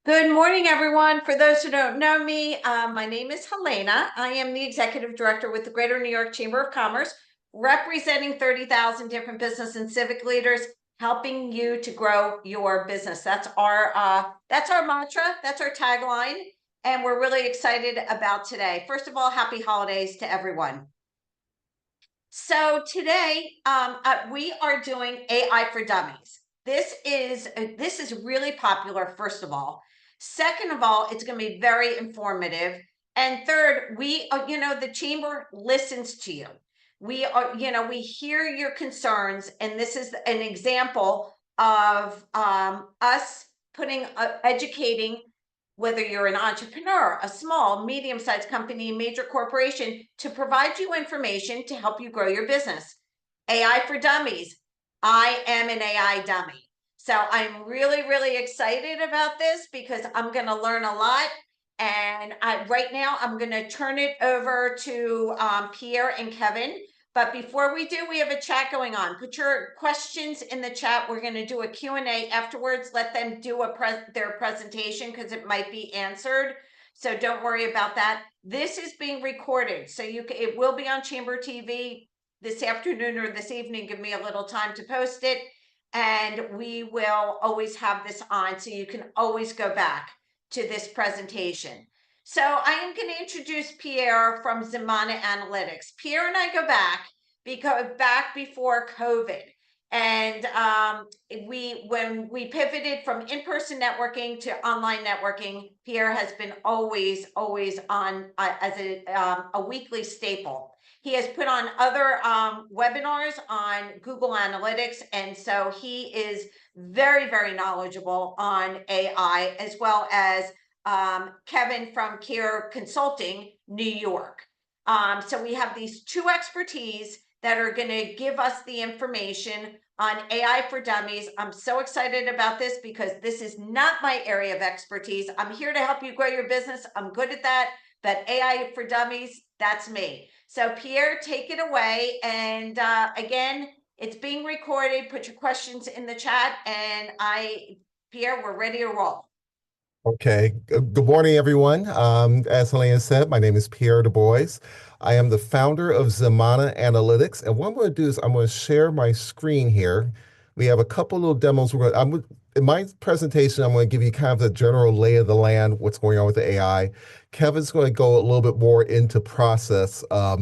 Good morning, everyone. For those who don't know me, my name is Helena. I am the Executive Director with the Greater New York Chamber of Commerce, representing 30,000 different business and civic leaders, helping you to grow your business. That's our mantra, that's our tagline, and we're really excited about today. First of all, happy holidays to everyone. So today, we are doing AI for Dummies. This is really popular, first of all. Second of all, it's going to be very informative. And third, the chamber listens to you. We hear your concerns, and this is an example of us educating, whether you're an entrepreneur, a small, medium-sized company, major corporation, to provide you information to help you grow your business. AI for Dummies. I am an AI dummy. So I'm really, really excited about this because I'm going to learn a lot. And right now, I'm going to turn it over to Pierre and Kevin. But before we do, we have a chat going on. Put your questions in the chat. We're going to do a Q&A afterwards. Let them do their presentation because it might be answered. So don't worry about that. This is being recorded. So it will be on Chamber TV this afternoon or this evening. Give me a little time to post it. And we will always have this on, so you can always go back to this presentation. So I am going to introduce Pierre from Zemana Analytics. Pierre and I go back before COVID. And when we pivoted from in-person networking to online networking, Pierre has been always on as a weekly staple. He has put on other webinars on Google Analytics, and so he is very, very knowledgeable on AI, as well as Kevin from Care Consulting, New York. So we have these two expertise that are going to give us the information on AI for Dummies. I'm so excited about this because this is not my area of expertise. I'm here to help you grow your business. I'm good at that, but AI for Dummies, that's me. So Pierre, take it away. And again, it's being recorded. Put your questions in the chat, and Pierre, we're ready to roll. Okay. Good morning, everyone. As Helena said, my name is Pierre Du Bois. I am the founder of Zemana Analytics. And what I'm going to do is I'm going to share my screen here. We have a couple little demos. In my presentation, I'm going to give you kind of the general lay of the land, what's going on with the AI. Kevin's going to go a little bit more into process, a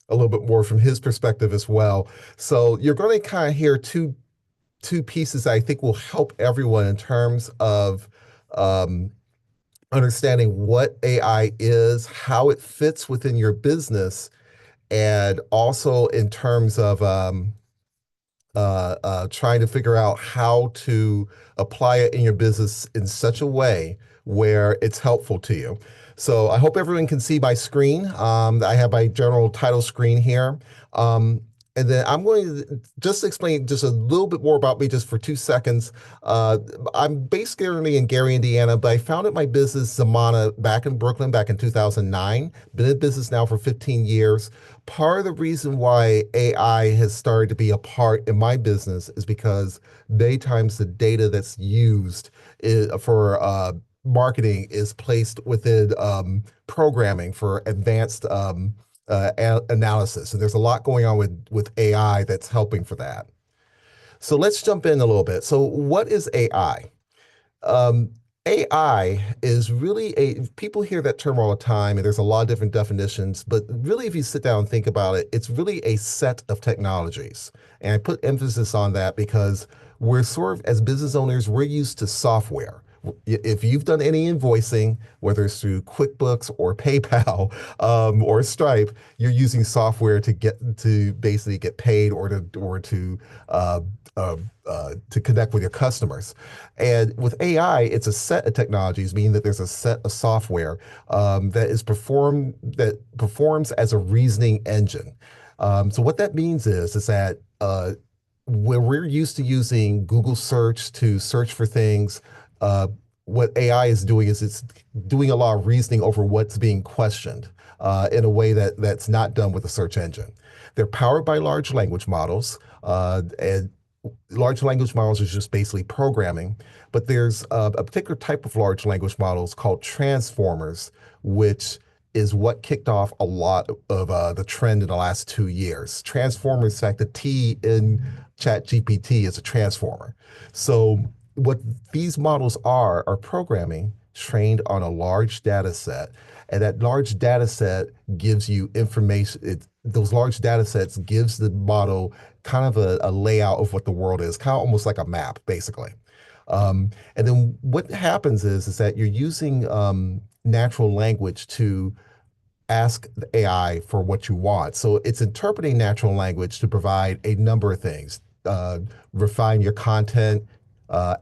little bit more from his perspective as well. So you're going to kind of hear two pieces that I think will help everyone in terms of um, understanding what AI is, how it fits within your business, and also in terms of trying to figure out how to apply it in your business in such a way where it's helpful to you. So I hope everyone can see my screen. I have my general title screen here. And then I'm going to just explain just a little bit more about me just for 2 seconds. I'm based currently in Gary, Indiana, but I founded my business, Zamana, back in Brooklyn back in 2009. Been in business now for 15 years. Part of the reason why AI has started to be a part in my business is because many times the data that's used for marketing is placed within programming for advanced analysis. And there's a lot going on with AI that's helping for that. So let's jump in a little bit. So what is AI? Um, AI is really people hear that term all the time, and there's a lot of different definitions, but really, if you sit down and think about it, it's really a set of technologies. And I put emphasis on that because we're sort of, as business owners, we're used to software. If you've done any invoicing, whether it's through QuickBooks or PayPal or Stripe, you're using software to basically get paid or uh, to connect with your customers. And with AI, it's a set of technologies, meaning that there's a set of software that performs as a reasoning engine. So what that means is that when we're used to using Google search to search for things, what AI is doing is it's doing a lot of reasoning over what's being questioned in a way that's not done with a search engine. They're powered by large language models, and large language models is just basically programming, but there's a particular type of large language models called transformers, which is what kicked off a lot of the trend in the last 2 years. Transformers, in fact, the T in ChatGPT is a transformer. So what these models are programming trained on a large data set, and that large data set gives you information. Those large data sets gives the model kind of a layout of what the world is, kind of almost like a map, basically. And then what happens is that you're using natural language to ask the AI for what you want. So it's interpreting natural language to provide a number of things, refine your content,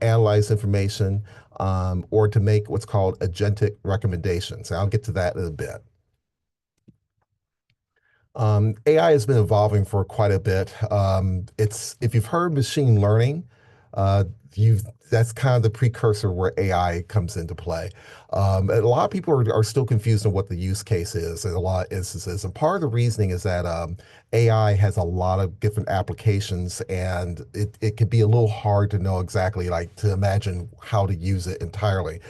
analyze information, or to make what's called agentic recommendations. I'll get to that in a bit. AI has been evolving for quite a bit. It's if you've heard machine learning, uh, you've that's kind of the precursor where AI comes into play. A lot of people are still confused on what the use case is in a lot of instances, and part of the reasoning is that AI has a lot of different applications, and it can be a little hard to know exactly, like to imagine how to use it entirely.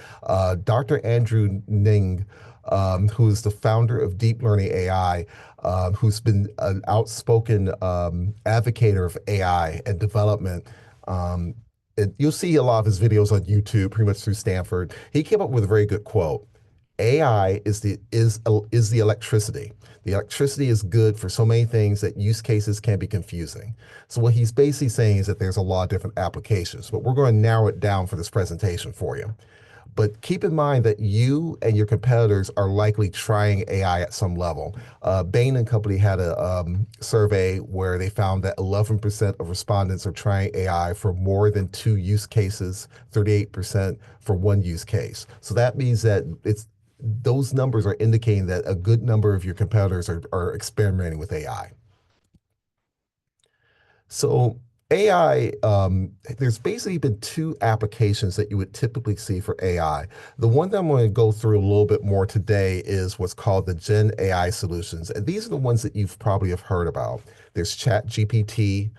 Dr. Andrew Ng, who is the founder of Deep Learning AI, who's been an outspoken advocate of AI and development. Um, you'll see a lot of his videos on YouTube, pretty much through Stanford. He came up with a very good quote. AI is the electricity. The electricity is good for so many things that use cases can be confusing. So what he's basically saying is that there's a lot of different applications, but we're going to narrow it down for this presentation for you. But keep in mind that you and your competitors are likely trying AI at some level. Bain and Company had a survey where they found that 11% of respondents are trying AI for more than two use cases, 38% for one use case. So that means that it's those numbers are indicating that a good number of your competitors are experimenting with AI. So AI, there's basically been two applications that you would typically see for AI. The one that I'm going to go through a little bit more today is what's called the Gen AI solutions. And these are the ones that you've probably have heard about. There's ChatGPT,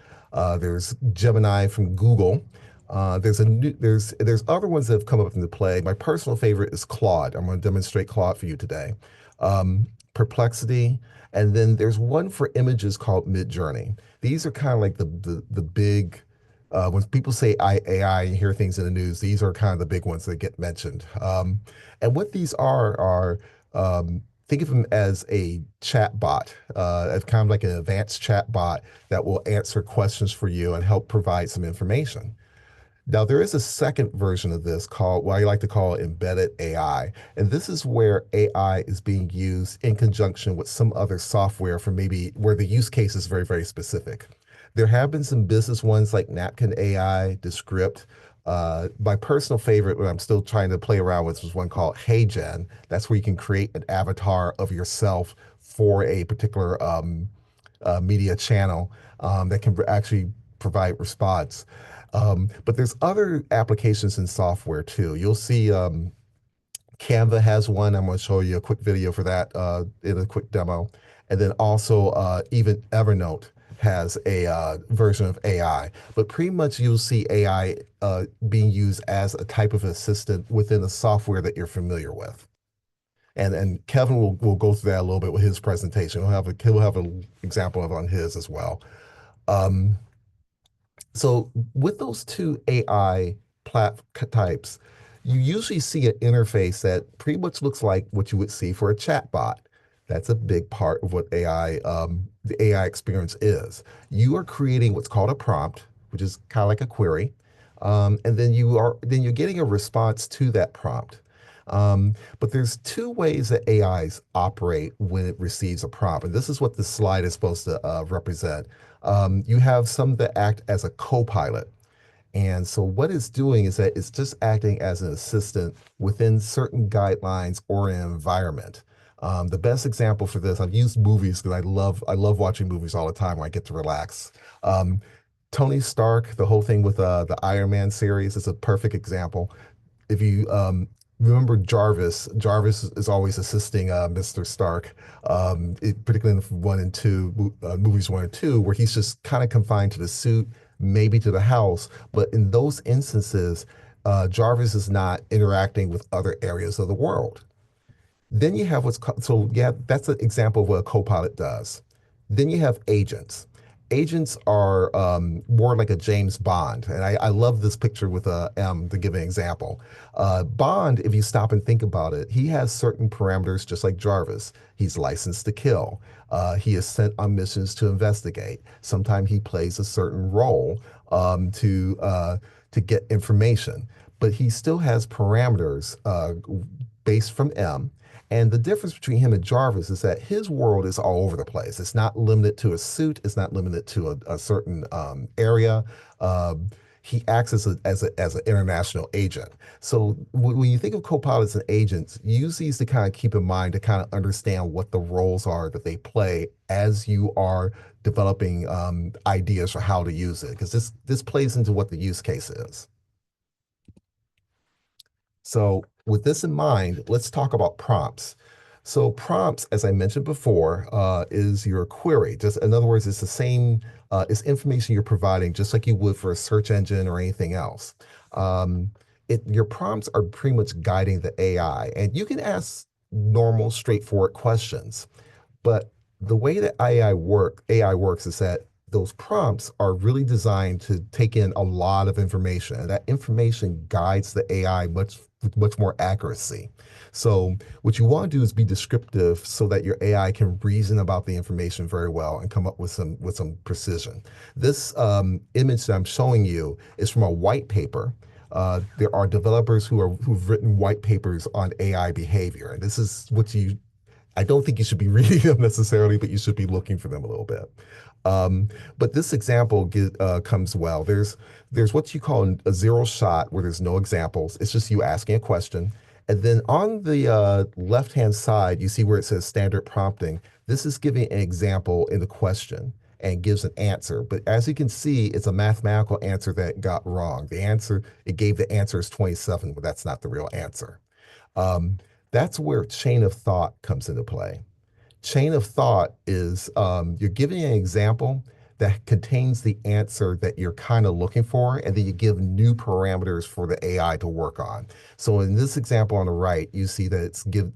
there's Gemini from Google. There's other ones that have come up into play. My personal favorite is Claude. I'm going to demonstrate Claude for you today. Perplexity, and then there's one for images called Midjourney. These are kind of like the big when people say AI and you hear things in the news, these are kind of the big ones that get mentioned. And what these are think of them as a chat bot, as kind of like an advanced chat bot that will answer questions for you and help provide some information. Now, there is a second version of this called what I like to call embedded AI. And this is where AI is being used in conjunction with some other software for maybe where the use case is very, very specific. There have been some business ones like Napkin AI, Descript. My personal favorite, what I'm still trying to play around with, is one called HeyGen. That's where you can create an avatar of yourself for a particular media channel that can actually provide response. But there's other applications in software too. You'll see Canva has one. I'm going to show you a quick video for that in a quick demo. And then also even Evernote has a version of AI. But pretty much you'll see AI being used as a type of assistant within the software that you're familiar with. And Kevin will go through that a little bit with his presentation. He'll have an example of it on his as well. Um, so with those two AI types, you usually see an interface that pretty much looks like what you would see for a chatbot. That's a big part of what the AI experience is. You are creating what's called a prompt, which is kind of like a query, and then you're getting a response to that prompt. But there's two ways that AIs operate when it receives a prompt, and this is what this slide is supposed to represent. You have some that act as a co-pilot. And so what it's doing is that it's just acting as an assistant within certain guidelines or an environment. The best example for this, I've used movies because I love watching movies all the time when I get to relax. Um, Tony Stark, the whole thing with the Iron Man series is a perfect example. If you remember Jarvis is always assisting Mr. Stark, particularly in movies one and two, where he's just kind of confined to the suit, maybe to the house. But in those instances, Jarvis is not interacting with other areas of the world. Then you have so yeah, that's an example of what a copilot does. Then you have agents. Agents are more like a James Bond. And I love this picture with a M to give an example. Bond, if you stop and think about it, he has certain parameters just like Jarvis. He's licensed to kill. He is sent on missions to investigate. Sometimes he plays a certain role to get information, but he still has parameters based from M. And the difference between him and Jarvis is that his world is all over the place. It's not limited to a suit. It's not limited to a certain area. Um, he acts as an international agent. So when you think of co-pilots and agents, use these to kind of keep in mind to kind of understand what the roles are that they play as you are developing ideas for how to use it, because this plays into what the use case is. So with this in mind, let's talk about prompts. So prompts, as I mentioned before, is your query. Just in other words, it's the same, it's information you're providing, just like you would for a search engine or anything else. Um, your prompts are pretty much guiding the AI, and you can ask normal, straightforward questions. But the way that AI works is that those prompts are really designed to take in a lot of information, and that information guides the AI with much more accuracy. So what you want to do is be descriptive so that your AI can reason about the information very well and come up with some precision. This image that I'm showing you is from a white paper. There are developers who've written white papers on AI behavior, and this is what you I don't think you should be reading them necessarily, but you should be looking for them a little bit. But this example comes well. There's what you call a zero shot where there's no examples. It's just you asking a question. And then on the left-hand side, you see where it says standard prompting. This is giving an example in the question and gives an answer. But as you can see, it's a mathematical answer that got wrong. It gave the answer as 27, but that's not the real answer. Um, that's where chain of thought comes into play. Chain of thought is you're giving an example that contains the answer that you're kind of looking for, and then you give new parameters for the AI to work on. So in this example on the right, you see that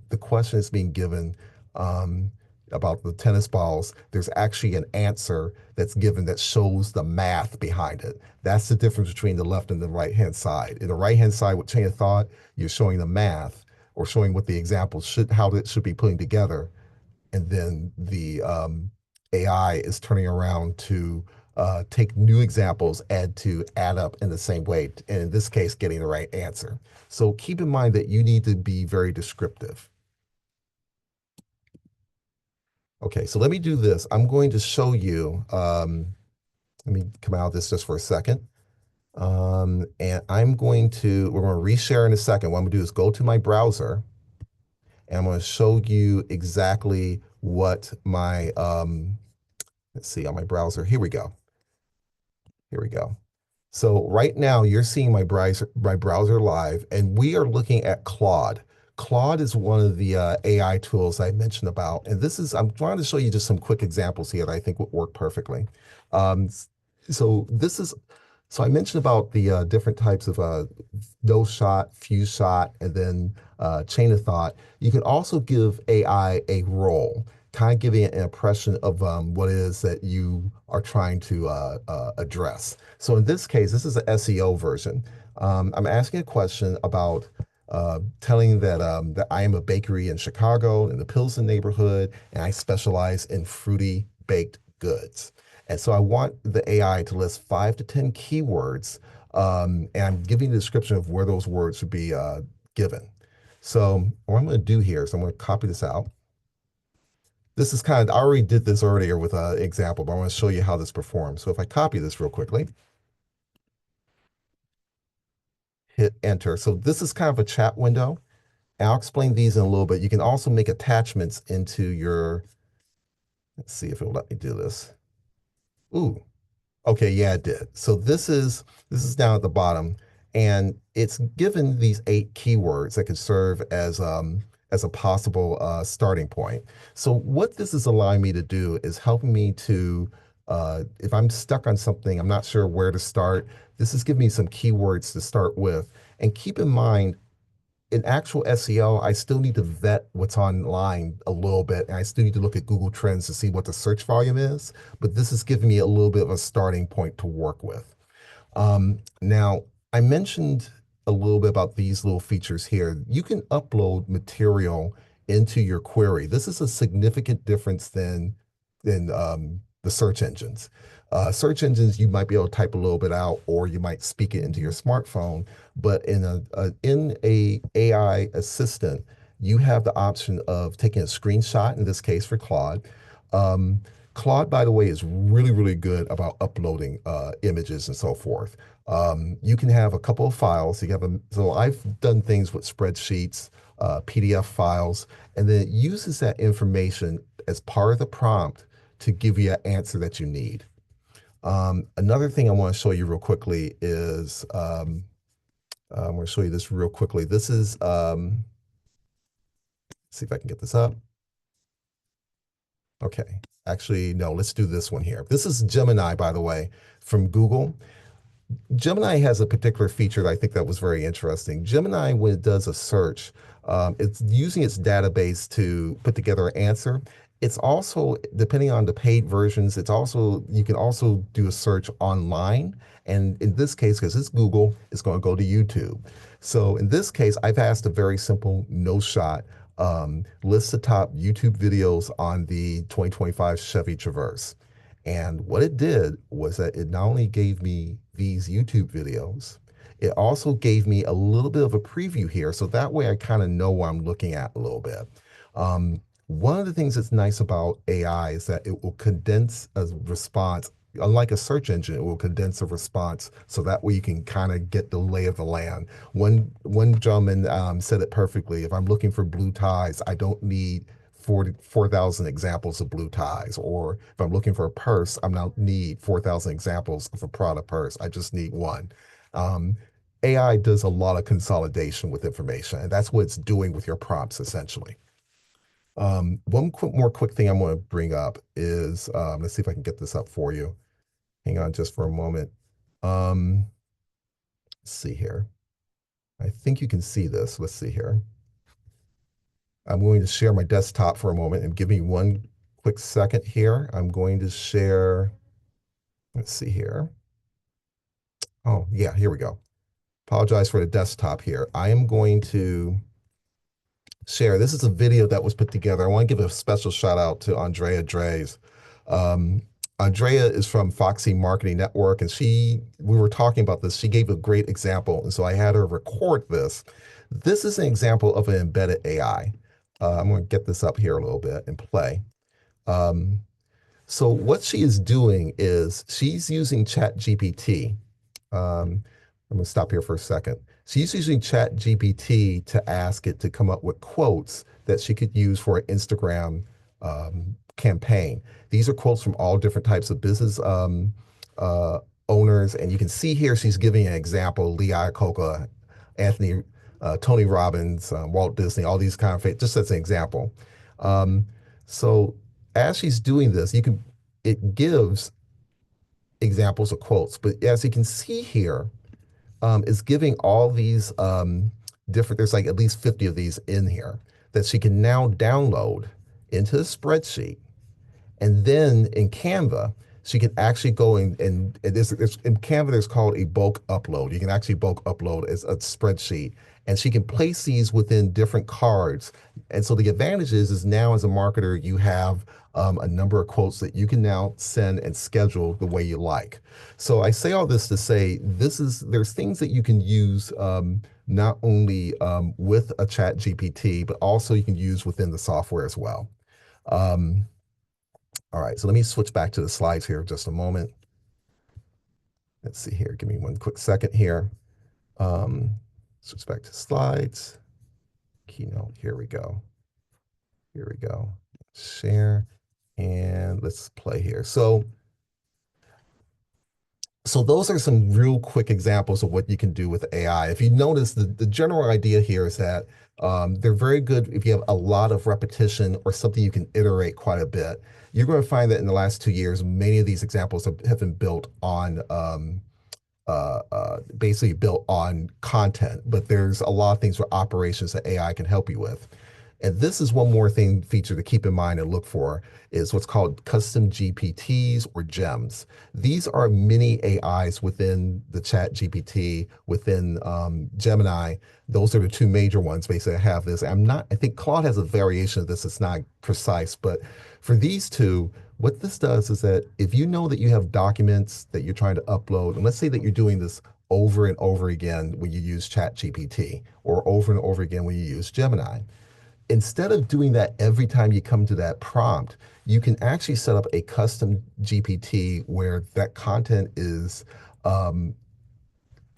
the question is being given um, about the tennis balls. There's actually an answer that's given that shows the math behind it. That's the difference between the left and the right hand side. In the right hand side with chain of thought, you're showing the math or showing what the example how it should be putting together, and then the AI is turning around to take new examples, add up in the same way, and in this case, getting the right answer. So keep in mind that you need to be very descriptive. Okay, so let me do this. I'm going to show you, let me come out of this just for a second. And we're going to reshare in a second. What I'm going to do is go to my browser, and I'm going to show you exactly what let's see, on my browser. Here we go. Here we go. So right now you're seeing my browser live, and we are looking at Claude. Claude is one of the AI tools I mentioned about, and I'm trying to show you just some quick examples here that I think would work perfectly. Um, so this is, so I mentioned about the different types of no shot, fuse shot, and then chain of thought. You can also give AI a role, kind of giving it an impression of what it is that you are trying to address. So in this case, this is an SEO version. I'm asking a question about telling that I am a bakery in Chicago in the Pilsen neighborhood, and I specialize in fruity baked goods. And so I want the AI to list 5 to 10 keywords, and I'm giving the description of where those words should be given. So what I'm going to do here is I'm going to copy this out. This is I already did this earlier with an example, but I want to show you how this performs. So if I copy this real quickly, hit enter. So this is kind of a chat window. And I'll explain these in a little bit. You can also make attachments into let's see if it will let me do this. Ooh, okay, yeah, it did. So this is down at the bottom, and it's given these 8 keywords that could serve as a possible starting point. So what this is allowing me to do is helping me to If I'm stuck on something, I'm not sure where to start. This is giving me some keywords to start with. And keep in mind, in actual SEO, I still need to vet what's online a little bit, and I still need to look at Google Trends to see what the search volume is. But this is giving me a little bit of a starting point to work with. Now, I mentioned a little bit about these little features here. You can upload material into your query. This is a significant difference than the search engines. Search engines, you might be able to type a little bit out, or you might speak it into your smartphone. But in a AI assistant, you have the option of taking a screenshot. In this case, for Claude. Um, Claude, by the way, is really, really good about uploading images and so forth. You can have a couple of files. So I've done things with spreadsheets, PDF files, and then it uses that information as part of the prompt to give you an answer that you need. Another thing I want to show you real quickly is I'm going to show you this real quickly. This is, see if I can get this up. Okay. Actually, no, let's do this one here. This is Gemini, by the way, from Google. Gemini has a particular feature that I think that was very interesting. Gemini, when it does a search, it's using its database to put together an answer. It's also, depending on the paid versions, you can also do a search online. And in this case, because it's Google, it's going to go to YouTube. So in this case, I've asked a very simple no shot, list the top YouTube videos on the 2025 Chevy Traverse. And what it did was that it not only gave me these YouTube videos, it also gave me a little bit of a preview here. So that way I kind of know what I'm looking at a little bit. One of the things that's nice about AI is that it will condense a response. Unlike a search engine, it will condense a response so that way you can kind of get the lay of the land. One gentleman said it perfectly. If I'm looking for blue ties, I don't need 4,000 examples of blue ties. Or if I'm looking for a purse, I don't need 4,000 examples of a Prada purse. I just need one. Um, AI does a lot of consolidation with information, and that's what it's doing with your prompts essentially. More quick thing I'm going to bring up is let's see if I can get this up for you. Hang on just for a moment. Um, let's see here. I think you can see this. Let's see here. I'm going to share my desktop for a moment and give me one quick second here. I'm going to share, let's see here. Oh, yeah, here we go. Apologize for the desktop here. I am going to share. This is a video that was put together. I want to give a special shout out to Andrea Dreys. Um, Andrea is from Foxy Marketing Network, and we were talking about this. She gave a great example, and so I had her record this. This is an example of an embedded AI. I'm going to get this up here a little bit and play. Um, so what she is doing is she's using ChatGPT. I'm going to stop here for a second. She's using ChatGPT to ask it to come up with quotes that she could use for an Instagram campaign. These are quotes from all different types of business uh, owners, and you can see here she's giving an example: Lee Iacocca, Anthony, Tony Robbins, Walt Disney, all these kind of just as an example. Um, so as she's doing this, it gives examples of quotes, but as you can see here, is giving all these there's like at least 50 of these in here that she can now download into a spreadsheet. And then in Canva, she can actually go and in Canva, there's called a bulk upload. You can actually bulk upload as a spreadsheet, and she can place these within different cards. And so the advantage is now as a marketer, you have a number of quotes that you can now send and schedule the way you like. So I say all this to say there's things that you can use not only with a chat GPT, but also you can use within the software as well. Um, all right, so let me switch back to the slides here just a moment. Let's see here. Give me one quick second here. Um, Switch back to slides. Keynote. Here we go. Here we go. Share. And let's play here. So So those are some real quick examples of what you can do with AI. If you notice, the general idea here is that they're very good if you have a lot of repetition or something you can iterate quite a bit. You're going to find that in the last 2 years, many of these examples have been built on basically built on content, but there's a lot of things with operations that AI can help you with. And this is one more thing feature to keep in mind and look for is what's called custom GPTs or GEMs. These are mini AIs within the Chat GPT, within Gemini. Those are the two major ones basically that have this. I think Claude has a variation of this. It's not precise, but for these two, what this does is that if you know that you have documents that you're trying to upload, and let's say that you're doing this over and over again when you use Chat GPT or over and over again when you use Gemini, instead of doing that every time you come to that prompt, you can actually set up a custom GPT where that content is, um,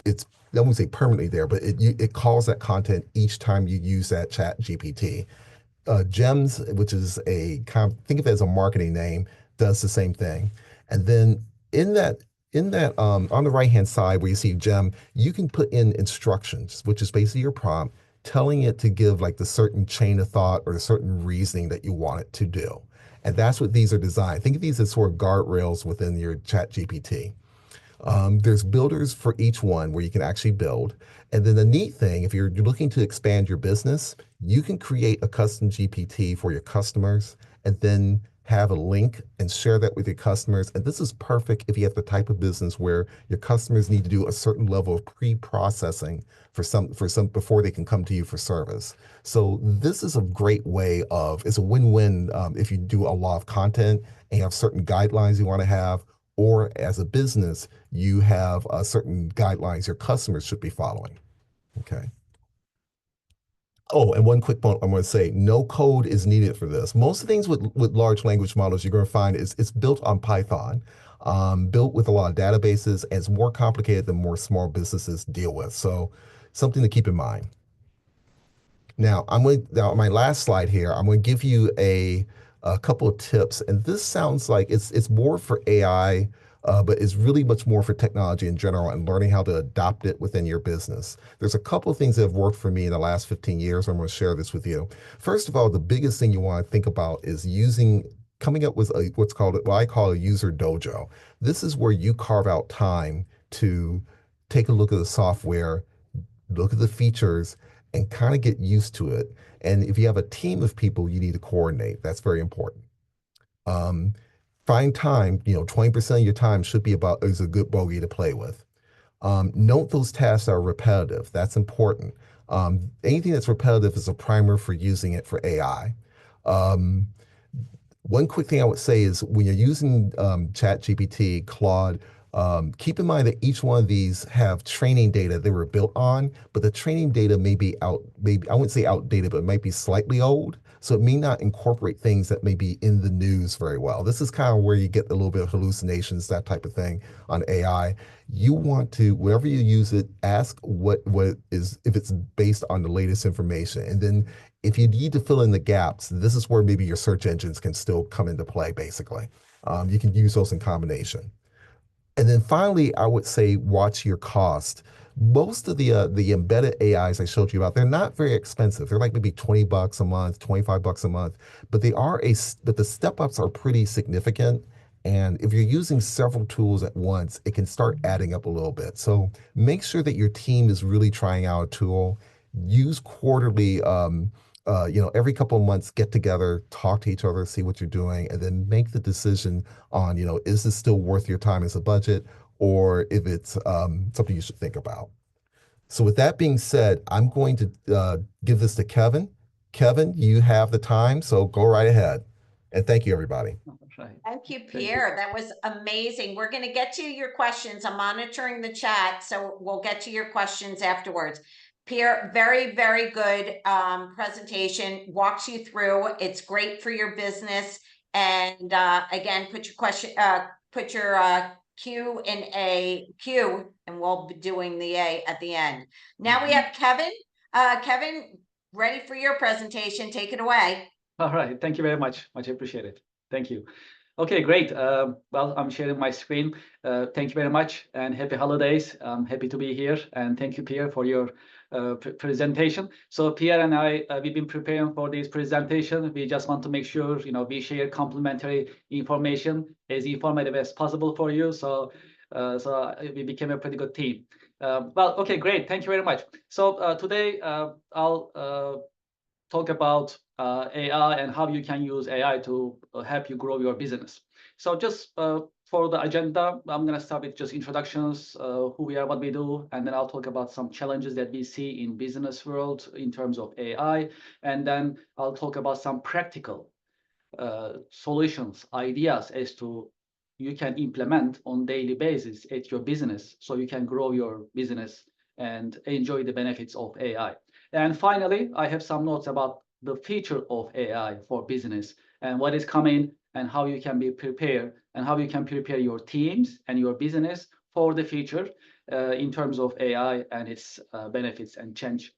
it's, I won't say permanently there, but it calls that content each time you use that Chat GPT. Gems, which is a think of it as a marketing name, does the same thing. And then in that on the right hand side where you see gem, you can put in instructions, which is basically your prompt, telling it to give like the certain chain of thought or the certain reasoning that you want it to do. And that's what these are designed. Think of these as sort of guardrails within your Chat GPT. There's builders for each one where you can actually build. And then the neat thing, if you're looking to expand your business, you can create a custom GPT for your customers and then have a link and share that with your customers. And this is perfect if you have the type of business where your customers need to do a certain level of pre-processing for some before they can come to you for service. So this is a great way of, it's a win-win if you do a lot of content and you have certain guidelines you want to have, or as a business, you have certain guidelines your customers should be following. Okay. Oh, and one quick point I'm going to say, no code is needed for this. Most of the things with large language models you're going to find is it's built on Python, built with a lot of databases, and it's more complicated than more small businesses deal with. So something to keep in mind. Now my last slide here. I'm going to give you a couple of tips, and this sounds like it's more for AI, but it's really much more for technology in general and learning how to adopt it within your business. There's a couple of things that have worked for me in the last 15 years. I'm going to share this with you. First of all, the biggest thing you want to think about is coming up with what I call a user dojo. This is where you carve out time to take a look at the software, look at the features, and kind of get used to it. And if you have a team of people, you need to coordinate. That's very important. Um, Find time, 20% of your time is a good bogey to play with. Note those tasks that are repetitive. That's important. Anything that's repetitive is a primer for using it for AI. Um, One quick thing I would say is when you're using ChatGPT, Claude, keep in mind that each one of these have training data they were built on, but the training data may be maybe I wouldn't say outdated, but it might be slightly old. So it may not incorporate things that may be in the news very well. This is kind of where you get a little bit of hallucinations, that type of thing on AI. You want to, wherever you use it, ask what is, if it's based on the latest information. And then if you need to fill in the gaps, this is where maybe your search engines can still come into play, basically. You can use those in combination. And then finally, I would say watch your cost. Most of the embedded AIs I showed you about, they're not very expensive. They're like maybe $20 a month, $25 a month, but but the step ups are pretty significant. And if you're using several tools at once, it can start adding up a little bit. So make sure that your team is really trying out a tool. Use quarterly, every couple of months, get together, talk to each other, see what you're doing, and then make the decision on, is this still worth your time as a budget, or if it's something you should think about. So with that being said, I'm going to give this to Kevin. Kevin, you have the time, so go right ahead. And thank you, everybody. Right. Thank you, Thank Pierre. you. That was amazing. We're going to get to your questions. I'm monitoring the chat, so we'll get to your questions afterwards. Pierre, very, very good presentation. Walks you through. It's great for your business. And again, put your Q in a Q, and we'll be doing the A at the end. Now we have Kevin. Kevin, ready for your presentation. Take it away. All right. Thank you very much. Much appreciated. Thank you. Okay, great. Well, I'm sharing my screen. Thank you very much and happy holidays. I'm happy to be here and thank you, Pierre, for your presentation. So Pierre and I, we've been preparing for this presentation. We just want to make sure, we share complementary information as informative as possible for you. So we became a pretty good team. Well, okay, great. Thank you very much. So today I'll talk about AI and how you can use AI to help you grow your business. So just for the agenda, I'm going to start with just introductions, who we are, what we do, and then I'll talk about some challenges that we see in business world in terms of AI, and then I'll talk about some practical solutions, ideas as to you can implement on daily basis at your business so you can grow your business and enjoy the benefits of AI. And finally, I have some notes about the future of AI for business and what is coming and how you can be prepared and how you can prepare your teams and your business for the future in terms of AI and its benefits and change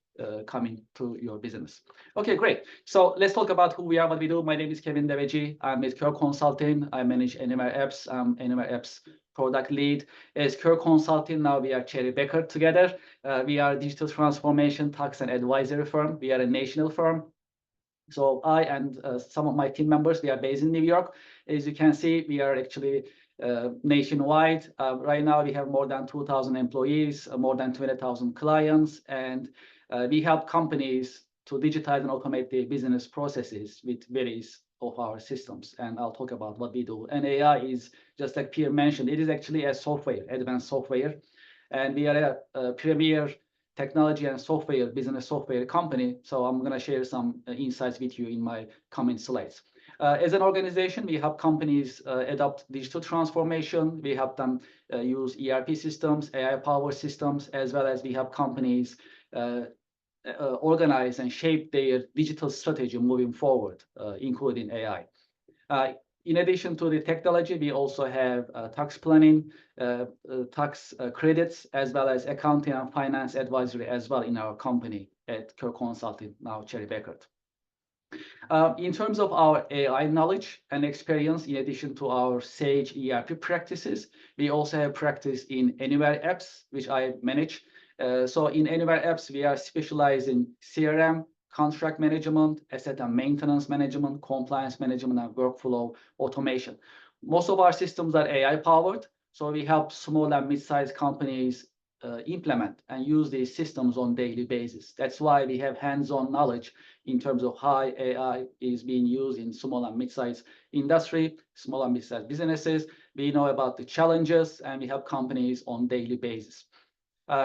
coming to your business. Okay, great. So let's talk about who we are, what we do. My name is Kevin Deveci. I'm with Kör Consulting. I manage Anywhere Apps. I'm Anywhere Apps product lead. As Kör Consulting, now we are Cherry Becker together. We are a digital transformation, tax and advisory firm. We are a national firm. So I and some of my team members, we are based in New York. As you can see, we are actually nationwide. Right now, we have more than 2,000 employees, more than 20,000 clients, and we help companies to digitize and automate their business processes with various of our systems. And I'll talk about what we do. And AI is, just like Pierre mentioned, it is actually a software, advanced software. And we are a premier technology and software, business software company. So I'm going to share some insights with you in my coming slides. As an organization, we help companies adopt digital transformation. We help them use ERP systems, AI-powered systems, as well as we help companies organize and shape their digital strategy moving forward, including AI. In addition to the technology, we also have tax planning, tax credits, as well as accounting and finance advisory as well in our company at Kör Consulting, now Cherry Becker. In terms of our AI knowledge and experience, in addition to our Sage ERP practices, we also have practice in Anywhere Apps, which I manage. So in Anywhere Apps, we are specialized in CRM, contract management, asset and maintenance management, compliance management, and workflow automation. Most of our systems are AI powered, so we help small and mid-sized companies implement and use these systems on daily basis. That's why we have hands-on knowledge in terms of how AI is being used in small and mid-sized industry, small and mid-sized businesses. We know about the challenges and we help companies on daily basis.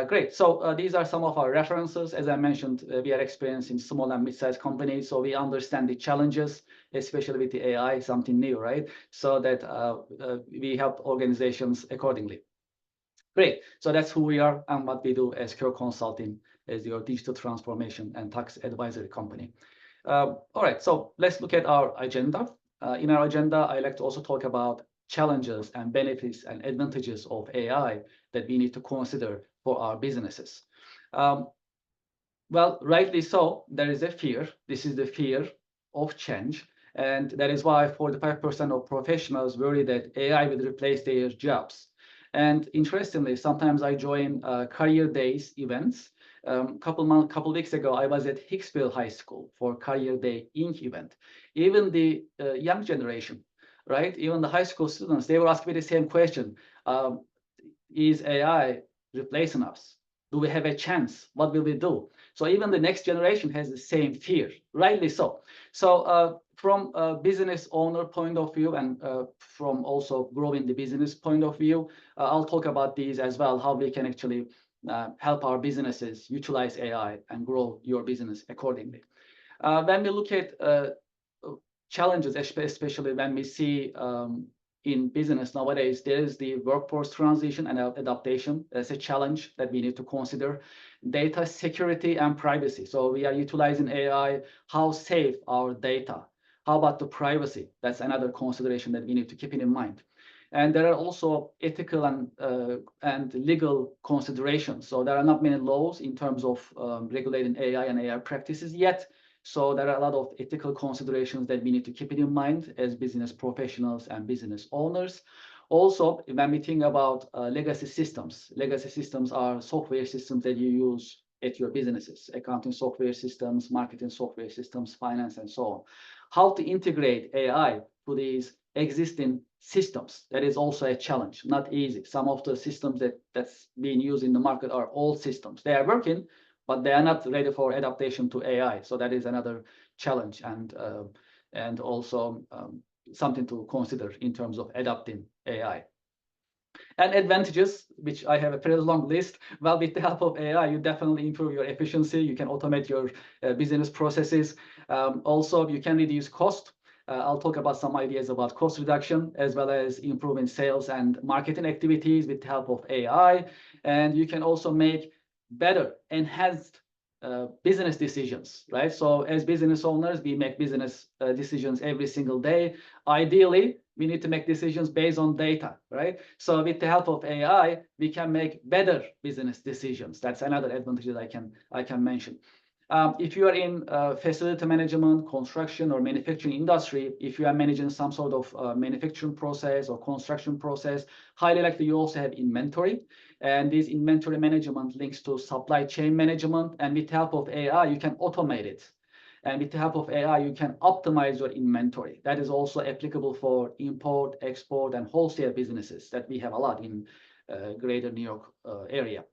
Great. So these are some of our references. As I mentioned, we are experienced in small and mid-sized companies, so we understand the challenges, especially with the AI, something new, right? So that we help organizations accordingly. Great. So that's who we are and what we do as Kör Consulting, as your digital transformation and tax advisory company. All right. So let's look at our agenda. In our agenda, I like to also talk about challenges and benefits and advantages of AI that we need to consider for our businesses. Well, rightly so, there is a fear. This is the fear of change. And that is why 45% of professionals worry that AI will replace their jobs. And interestingly, sometimes I join career days events. Couple weeks ago, I was at Hicksville High School for Career Day Inc. event. Even the young generation, right? Even the high school students, they were asking me the same question. Is AI replacing us? Do we have a chance? What will we do? So even the next generation has the same fear, rightly so. So from a business owner point of view and from also growing the business point of view, I'll talk about these as well, how we can actually help our businesses utilize AI and grow your business accordingly. When we look at challenges, especially when we see in business nowadays, there is the workforce transition and adaptation. That's a challenge that we need to consider. Data security and privacy. So we are utilizing AI. How safe our data? How about the privacy? That's another consideration that we need to keep in mind. And there are also ethical and legal considerations. So there are not many laws in terms of regulating AI and AI practices yet. So there are a lot of ethical considerations that we need to keep it in mind as business professionals and business owners. Also, when we think about legacy systems are software systems that you use at your businesses, accounting software systems, marketing software systems, finance, and so on. How to integrate AI to these existing systems, that is also a challenge, not easy. Some of the systems that's being used in the market are old systems. They are working, but they are not ready for adaptation to AI. So that is another challenge, and also something to consider in terms of adapting AI. And advantages, which I have a pretty long list. Well, with the help of AI, you definitely improve your efficiency. You can automate your business processes. Also, you can reduce cost. I'll talk about some ideas about cost reduction, as well as improving sales and marketing activities with the help of AI. And you can also make better, enhanced business decisions, right? So as business owners, we make business decisions every single day. Ideally, we need to make decisions based on data, right? So with the help of AI, we can make better business decisions. That's another advantage that I can mention. If you are in facility management, construction, or manufacturing industry, if you are managing some sort of manufacturing process or construction process, highly likely you also have inventory. And this inventory management links to supply chain management. And with the help of AI, you can automate it. And with the help of AI, you can optimize your inventory. That is also applicable for import, export, and wholesale businesses that we have a lot in greater New York area.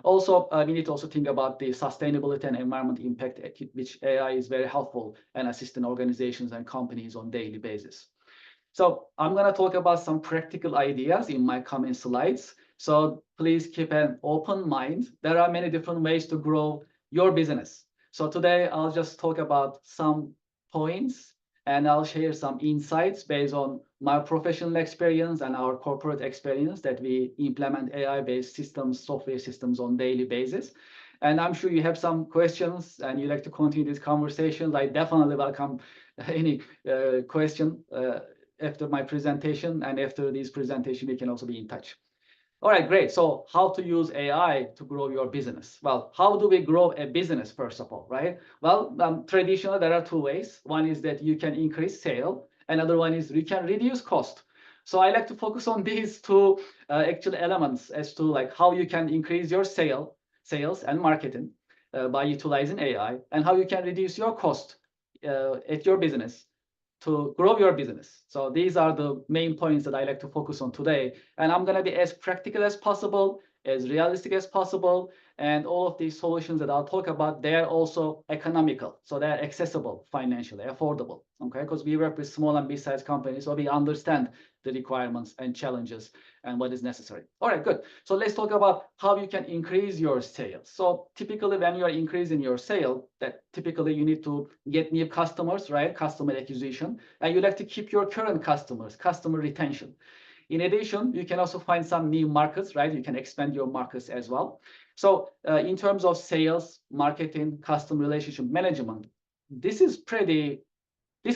Also, we need to also think about the sustainability and environment impact, which AI is very helpful and assisting organizations and companies on a daily basis. So I'm going to talk about some practical ideas in my coming slides. So please keep an open mind. There are many different ways to grow your business. So today I'll just talk about some points, and I'll share some insights based on my professional experience and our corporate experience that we implement AI-based systems, software systems on a daily basis. And I'm sure you have some questions and you'd like to continue this conversation. I definitely welcome any question after my presentation, and after this presentation, we can also be in touch. All right, great. So how to use AI to grow your business? Well, how do we grow a business, first of all, right? Well, traditionally, there are two ways. One is that you can increase sale. Another one is you can reduce cost. So I like to focus on these two actual elements as to like how you can increase your sales and marketing by utilizing AI, and how you can reduce your cost at your business to grow your business. So these are the main points that I like to focus on today. And I'm going to be as practical as possible, as realistic as possible. And all of these solutions that I'll talk about, they're also economical. So they're accessible, financially affordable, okay? Because we work with small and mid-sized companies, so we understand the requirements and challenges and what is necessary. All right, good. So let's talk about how you can increase your sales. So typically when you are increasing your sale, that typically you need to get new customers, right? Customer acquisition, and you like to keep your current customers, customer retention. In addition, you can also find some new markets, right? You can expand your markets as well. So in terms of sales, marketing, customer relationship management, this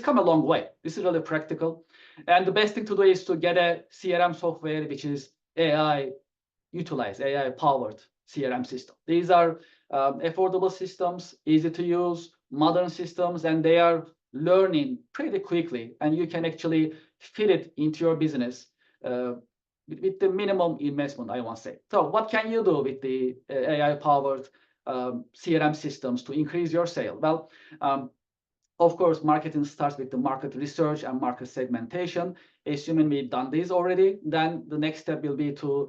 come a long way. This is really practical. And the best thing to do is to get a CRM software, which is AI powered CRM system. These are affordable systems, easy to use, modern systems, and they are learning pretty quickly. And you can actually fit it into your business with the minimum investment, I want to say. So what can you do with the AI-powered CRM systems to increase your sale? Well, of course, marketing starts with the market research and market segmentation. Assuming we've done this already, then the next step will be to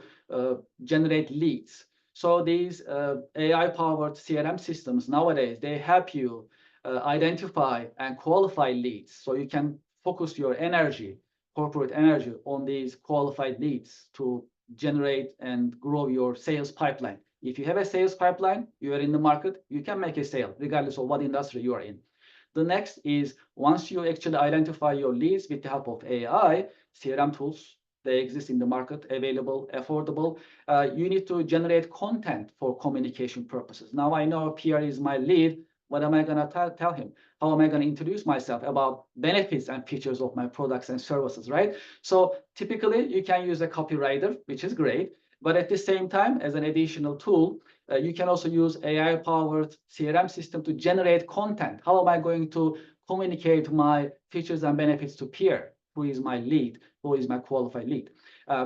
generate leads. So these AI-powered CRM systems nowadays, they help you identify and qualify leads. So you can focus your energy, corporate energy, on these qualified leads to generate and grow your sales pipeline. If you have a sales pipeline, you are in the market, you can make a sale regardless of what industry you are in. The next is, once you actually identify your leads with the help of AI, CRM tools, they exist in the market, available, affordable. You need to generate content for communication purposes. Now I know Pierre is my lead. What am I going to tell him? How am I going to introduce myself about benefits and features of my products and services, right? So typically you can use a copywriter, which is great. But at the same time, as an additional tool, you can also use AI-powered CRM system to generate content. How am I going to communicate my features and benefits to Pierre, who is my lead, who is my qualified lead?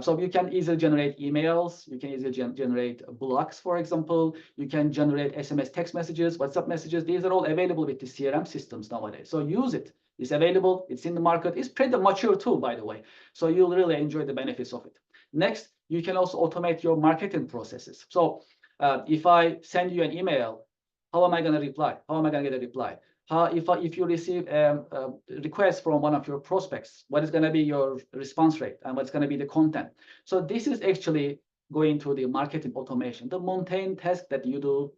So you can easily generate emails, you can easily generate blogs, for example, you can generate SMS text messages, WhatsApp messages. These are all available with the CRM systems nowadays. So use it. It's available, it's in the market. It's pretty mature tool, by the way. So you'll really enjoy the benefits of it. Next, you can also automate your marketing processes. So if I send you an email, how am I going to reply? How am I going to get a reply? If you receive a request from one of your prospects, what is going to be your response rate and what's going to be the content? So this is actually going to the marketing automation, the mundane task that you do,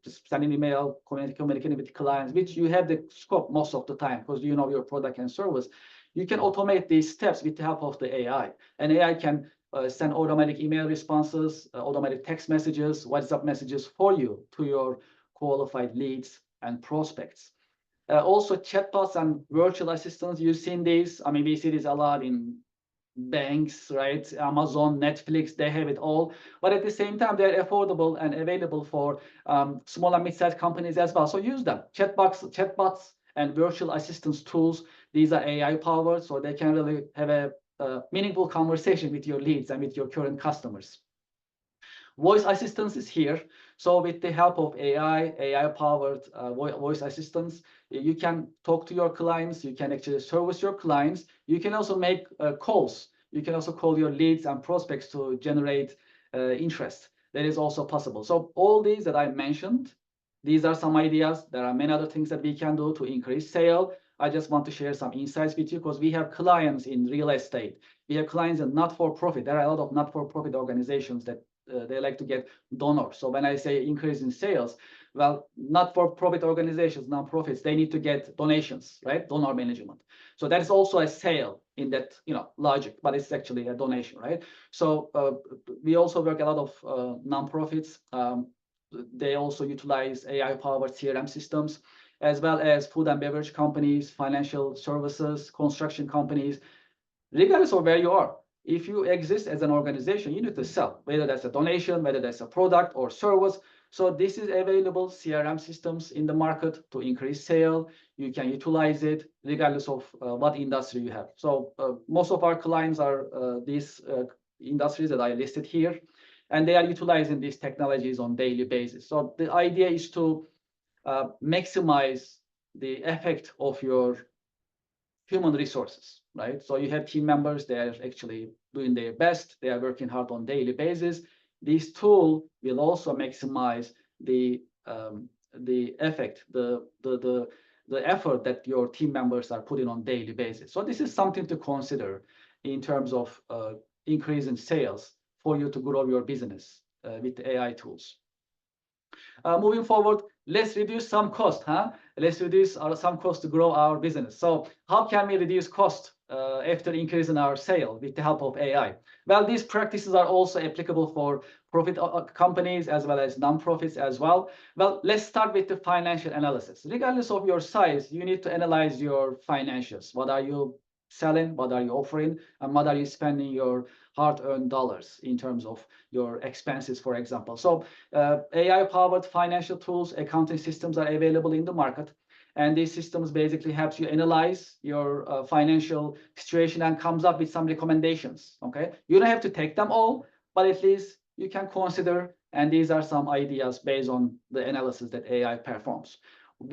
just sending email, communicating with clients, which you have the scope most of the time because you know your product and service. You can automate these steps with the help of the AI, and AI can send automatic email responses, automatic text messages, WhatsApp messages for you to your qualified leads and prospects. Also, chatbots and virtual assistants, you've seen these. I mean, we see this a lot in banks, right? Amazon, Netflix, they have it all. But at the same time, they're affordable and available for small and mid-sized companies as well. So use them. Chatbots and virtual assistance tools, these are AI powered, so they can really have a meaningful conversation with your leads and with your current customers. Voice assistance is here. So with the help of AI-powered voice assistants, you can talk to your clients. You can actually service your clients. You can also make calls. You can also call your leads and prospects to generate interest. That is also possible. So all these that I mentioned, these are some ideas. There are many other things that we can do to increase sale. I just want to share some insights with you because we have clients in real estate. We have clients in not-for-profit. There are a lot of not-for-profit organizations that they like to get donors. So when I say increase in sales, well, not-for-profit organizations, non-profits, they need to get donations, right? Donor management. So that is also a sale in that logic, but it's actually a donation, right? So we also work a lot of non-profits. They also utilize AI-powered CRM systems, as well as food and beverage companies, financial services, construction companies. Regardless of where you are, if you exist as an organization, you need to sell, whether that's a donation, whether that's a product or service. So this is available CRM systems in the market to increase sale. You can utilize it regardless of what industry you have. So most of our clients are these industries that I listed here, and they are utilizing these technologies on a daily basis. So the idea is to maximize the effect of your human resources, right? So you have team members, they are actually doing their best, they are working hard on a daily basis. This tool will also maximize the effect, the effort that your team members are putting on a daily basis. So this is something to consider in terms of increase in sales for you to grow your business with the AI tools. Moving forward, let's reduce some cost, Let's reduce some cost to grow our business. So how can we reduce cost after increasing our sale with the help of AI? Well, these practices are also applicable for profit companies as well as non-profits as well. Well, let's start with the financial analysis. Regardless of your size, you need to analyze your financials. What are you selling? What are you offering? And what are you spending your hard-earned dollars in terms of your expenses, for example? So AI-powered financial tools, accounting systems are available in the market. And these systems basically helps you analyze your financial situation and comes up with some recommendations, okay? You don't have to take them all, but at least you can consider, and these are some ideas based on the analysis that AI performs.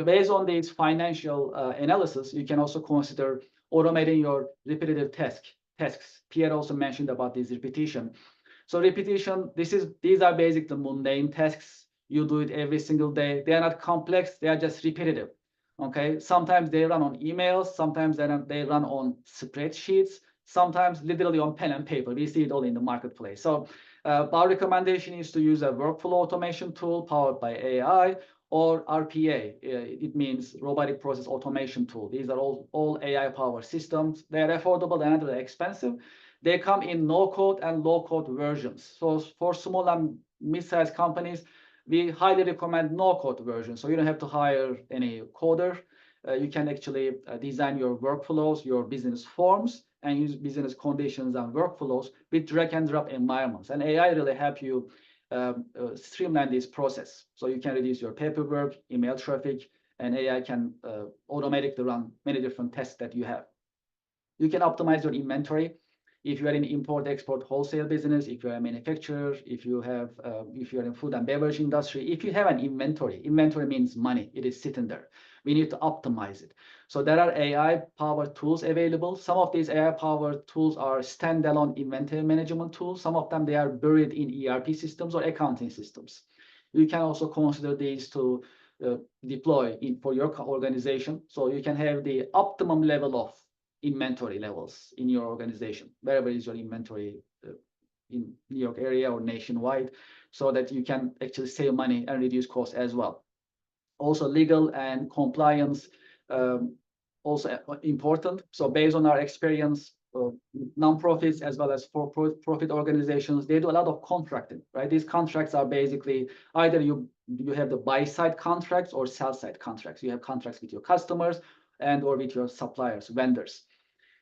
Based on these financial analysis, you can also consider automating your repetitive tasks. Pierre also mentioned about this repetition. So repetition, these are basically mundane tasks. You do it every single day. They are not complex, they are just repetitive. Okay, sometimes they run on emails, sometimes they run on spreadsheets, sometimes literally on pen and paper. We see it all in the marketplace. So our recommendation is to use a workflow automation tool powered by AI, or RPA. It means robotic process automation tool. These are all AI powered systems. They're affordable, they're not really expensive. They come in no-code and low-code versions. So for small and mid-sized companies, we highly recommend no-code version. So you don't have to hire any coder. You can actually design your workflows, your business forms, and use business conditions and workflows with drag and drop environments. And AI really help you streamline this process. So you can reduce your paperwork, email traffic, and AI can automatically run many different tests that you have. You can optimize your inventory. If you are in import-export wholesale business, if you're a manufacturer, if you're in food and beverage industry, if you have an inventory means money. It is sitting there. We need to optimize it. So there are AI-powered tools available. Some of these AI-powered tools are standalone inventory management tools. Some of them, they are buried in ERP systems or accounting systems. You can also consider these to deploy for your organization. So you can have the optimum level of inventory levels in your organization, wherever is your inventory in New York area or nationwide, so that you can actually save money and reduce costs as well. Also, legal and compliance also important. So based on our experience, nonprofits as well as for-profit organizations, they do a lot of contracting, right? These contracts are basically either you have the buy-side contracts or sell-side contracts. You have contracts with your customers and or with your suppliers, vendors.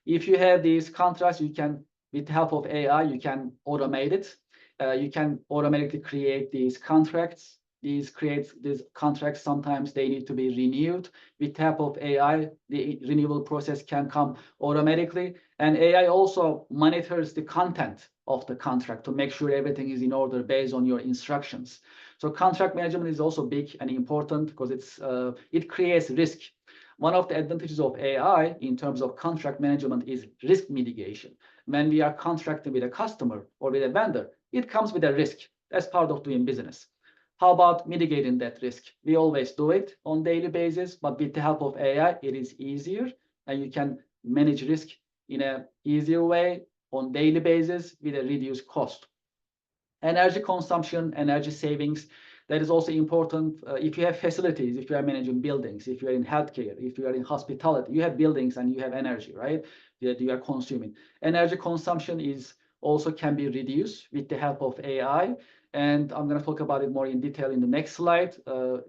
If you have these contracts, you can, with the help of AI, you can automate it. You can automatically create these contracts. These contracts, sometimes they need to be renewed. With the help of AI, the renewal process can come automatically. And AI also monitors the content of the contract to make sure everything is in order based on your instructions. So contract management is also big and important because it creates risk. One of the advantages of AI in terms of contract management is risk mitigation. When we are contracting with a customer or with a vendor, it comes with a risk. That's part of doing business. How about mitigating that risk? We always do it on a daily basis, but with the help of AI, it is easier, and you can manage risk in an easier way on a daily basis with a reduced cost. Energy consumption, energy savings, that is also important. If you have facilities, if you are managing buildings, if you are in healthcare, if you are in hospitality, you have buildings and you have energy, right? That you are consuming. Energy consumption also can be reduced with the help of AI. And I'm going to talk about it more in detail in the next slide.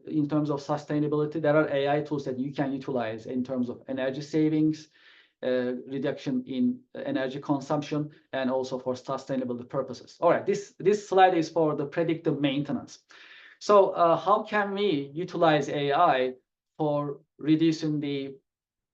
In terms of sustainability, there are AI tools that you can utilize in terms of energy savings, reduction in energy consumption, and also for sustainability purposes. All right, this slide is for the predictive maintenance. So how can we utilize AI for reducing the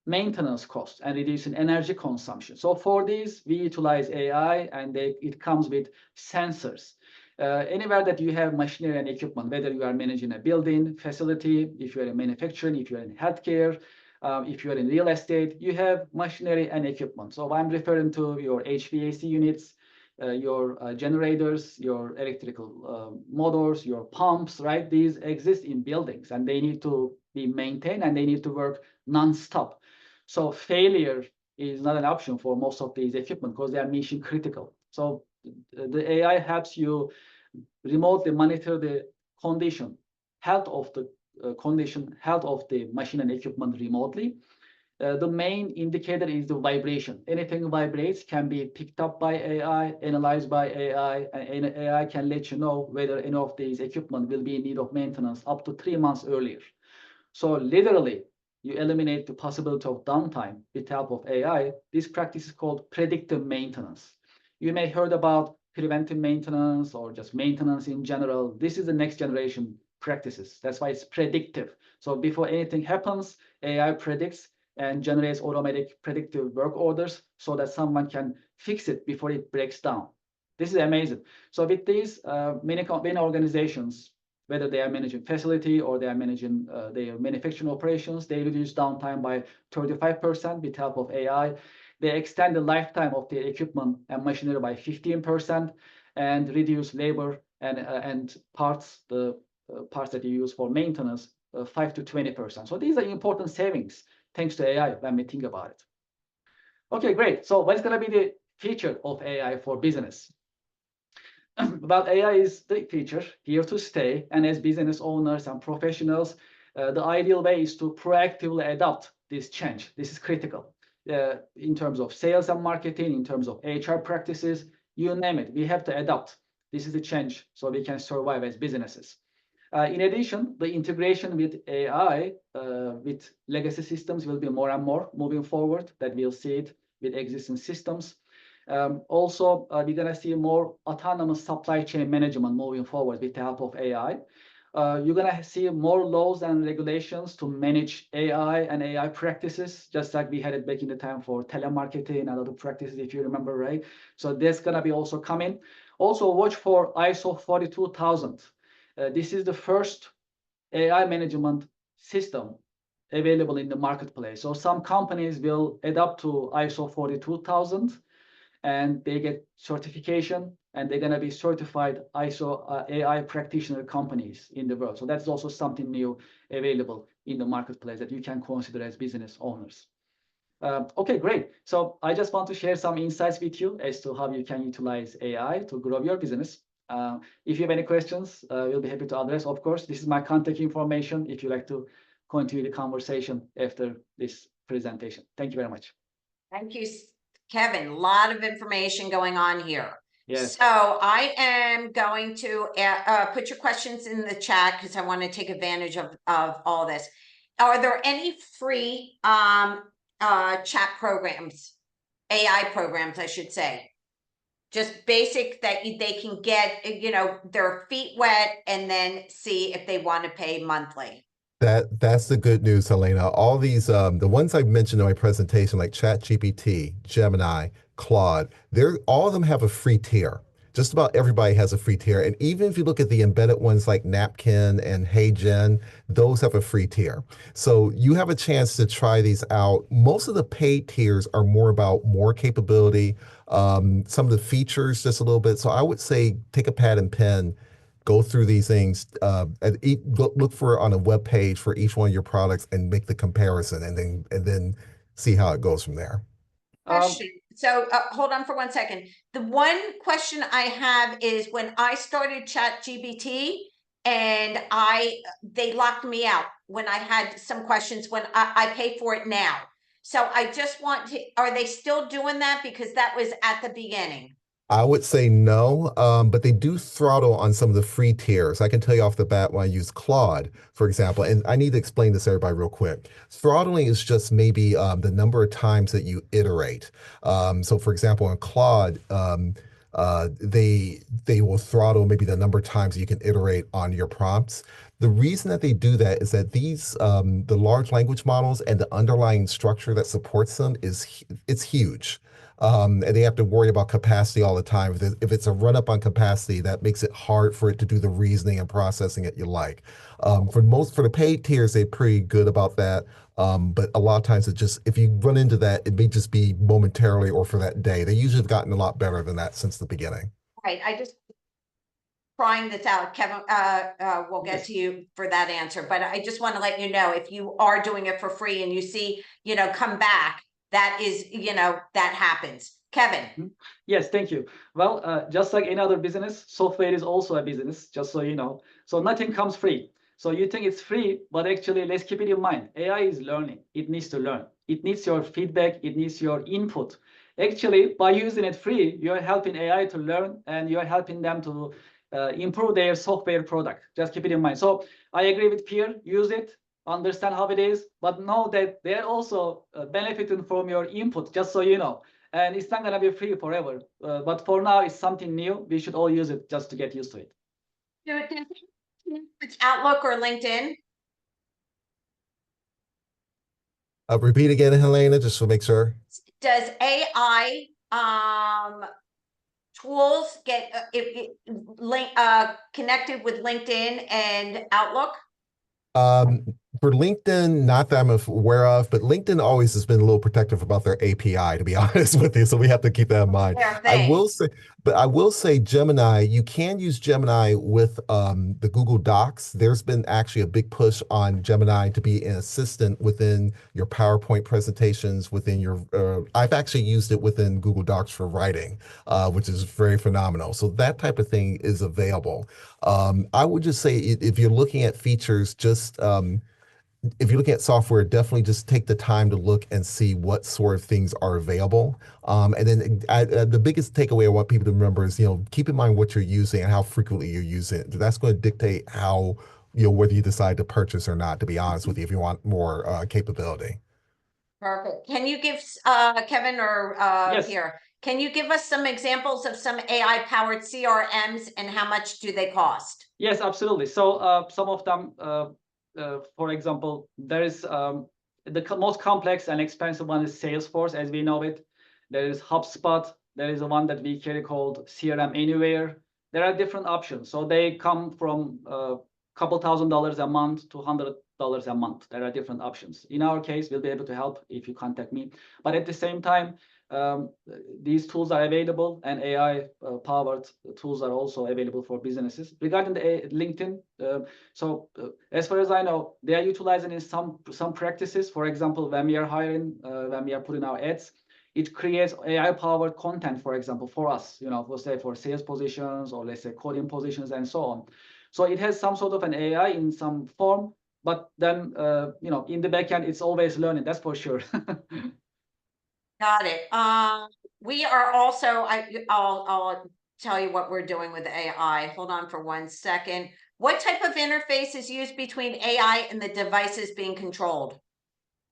maintenance costs and reducing energy consumption? So for this, we utilize AI, and it comes with sensors. Anywhere that you have machinery and equipment, whether you are managing a building facility, if you're in manufacturing, if you're in healthcare, if you're in real estate, you have machinery and equipment. So I'm referring to your HVAC units, your generators, your electrical motors, your pumps, right? These exist in buildings, and they need to be maintained, and they need to work non-stop. So failure is not an option for most of these equipment because they are mission critical. So the AI helps you remotely monitor the health of the machine and equipment remotely. The main indicator is the vibration. Anything vibrates can be picked up by AI, analyzed by AI, and AI can let you know whether any of these equipment will be in need of maintenance up to 3 months earlier. So literally, you eliminate the possibility of downtime with the help of AI. This practice is called predictive maintenance. You may have heard about preventive maintenance or just maintenance in general. This is the next generation practices. That's why it's predictive. So before anything happens, AI predicts and generates automatic predictive work orders so that someone can fix it before it breaks down. This is amazing. So with these, many organizations, whether they are managing facility or they are managing their manufacturing operations, they reduce downtime by 35% with help of AI. They extend the lifetime of their equipment and machinery by 15% and reduce labor and parts, the parts that you use for maintenance, 5 to 20%. So these are important savings thanks to AI when we think about it. Okay, great. So what's going to be the feature of AI for business? Well, AI is the feature here to stay. And as business owners and professionals, the ideal way is to proactively adopt this change. This is critical in terms of sales and marketing, in terms of HR practices, you name it. We have to adapt. This is the change so we can survive as businesses. In addition, the integration with AI, with legacy systems will be more and more moving forward, that we'll see it with existing systems. Also, we're going to see more autonomous supply chain management moving forward with the help of AI. You're going to see more laws and regulations to manage AI and AI practices, just like we had it back in the time for telemarketing and other practices, if you remember, right? So that's going to be also coming. Also, watch for ISO 42000. This is the first AI management system available in the marketplace. So some companies will adapt to ISO 42000 and they get certification and they're going to be certified ISO AI practitioner companies in the world. So that's also something new available in the marketplace that you can consider as business owners. Okay, great. So I just want to share some insights with you as to how you can utilize AI to grow your business. If you have any questions, we'll be happy to address. Of course, this is my contact information if you like to continue the conversation after this presentation. Thank you very much. Thank you, Kevin. A lot of information going on here. Yes. So I am going to put your questions in the chat because I want to take advantage of all this. Are there any free chat programs, AI programs, I should say? Just basic that they can get, you know, their feet wet and then see if they want to pay monthly. That's the good news, Helena. All these, the ones I mentioned in my presentation, like ChatGPT, Gemini, Claude, they're all of them have a free tier. Just about everybody has a free tier. And even if you look at the embedded ones like Napkin and HeyGen, those have a free tier. So you have a chance to try these out. Most of the paid tiers are more about more capability, some of the features just a little bit. So I would say take a pad and pen, go through these things, look for on a web page for each one of your products and make the comparison and then see how it goes from there. Question. So hold on for 1 second. The one question I have is when I started ChatGPT and they locked me out when I had some questions when I pay for it now. So I just want to, are they still doing that? Because that was at the beginning. I would say no, but they do throttle on some of the free tiers. I can tell you off the bat when I use Claude, for example, and I need to explain this to everybody real quick. Throttling is just maybe the number of times that you iterate. So, for example, in Claude, they will throttle maybe the number of times you can iterate on your prompts. The reason that they do that is that these the large language models and the underlying structure that supports them it's huge. And they have to worry about capacity all the time. If it's a run up on capacity, that makes it hard for it to do the reasoning and processing that you like. For the paid tiers, they're pretty good about that. But a lot of times if you run into that, it may just be momentarily or for that day. They usually have gotten a lot better than that since the beginning. Right. I just trying this out, Kevin. We'll get to you for that answer, but I just want to let you know if you are doing it for free and you see, come back. That is, that happens. Kevin. Yes, thank you. Well, just like any other business, software is also a business, just so you know. So nothing comes free. So you think it's free, but actually, let's keep it in mind. AI is learning. It needs to learn. It needs your feedback. It needs your input. Actually, by using it free, you're helping AI to learn and you're helping them to improve their software product. Just keep it in mind. So I agree with Pierre, use it. Understand how it is, but know that they're also benefiting from your input, just so you know. And it's not going to be free forever. But for now, it's something new. We should all use it just to get used to it. It's Outlook or LinkedIn. Repeat again, Helena, just to make sure. Does AI tools get connected with LinkedIn and Outlook? For LinkedIn, not that I'm aware of, but LinkedIn always has been a little protective about their API, to be honest with you. So we have to keep that in mind. I will say Gemini, you can use Gemini with the Google Docs. There's been actually a big push on Gemini to be an assistant within your PowerPoint presentations, within your, I've actually used it within Google Docs for writing, which is very phenomenal. So that type of thing is available. I would just say if you're looking at features, just if you're looking at software, definitely just take the time to look and see what sort of things are available. And then the biggest takeaway I want people to remember is, keep in mind what you're using and how frequently you're using it. That's going to dictate how, whether you decide to purchase or not, to be honest with you, if you want more capability. Perfect. Can you give Kevin or Yes. Pierre, can you give us some examples of some AI powered CRMs and how much do they cost? Yes, absolutely. So some of them, for example, there is the most complex and expensive one is Salesforce, as we know it. There is HubSpot. There is a one that we carry called CRM Anywhere. There are different options. So they come from a couple $1,000s a month to $100 a month. There are different options. In our case, we'll be able to help if you contact me. But at the same time, these tools are available, and AI powered tools are also available for businesses. Regarding the LinkedIn, as far as I know, they are utilizing in some practices. For example, when we are hiring, when we are putting our ads, it creates AI powered content, for example, for us, let's say for sales positions or let's say coding positions and so on. So it has some sort of an AI in some form, but then in the backend, it's always learning. That's for sure. Got it. We are also, I'll tell you what we're doing with AI. Hold on for 1 second. What type of interface is used between AI and the devices being controlled?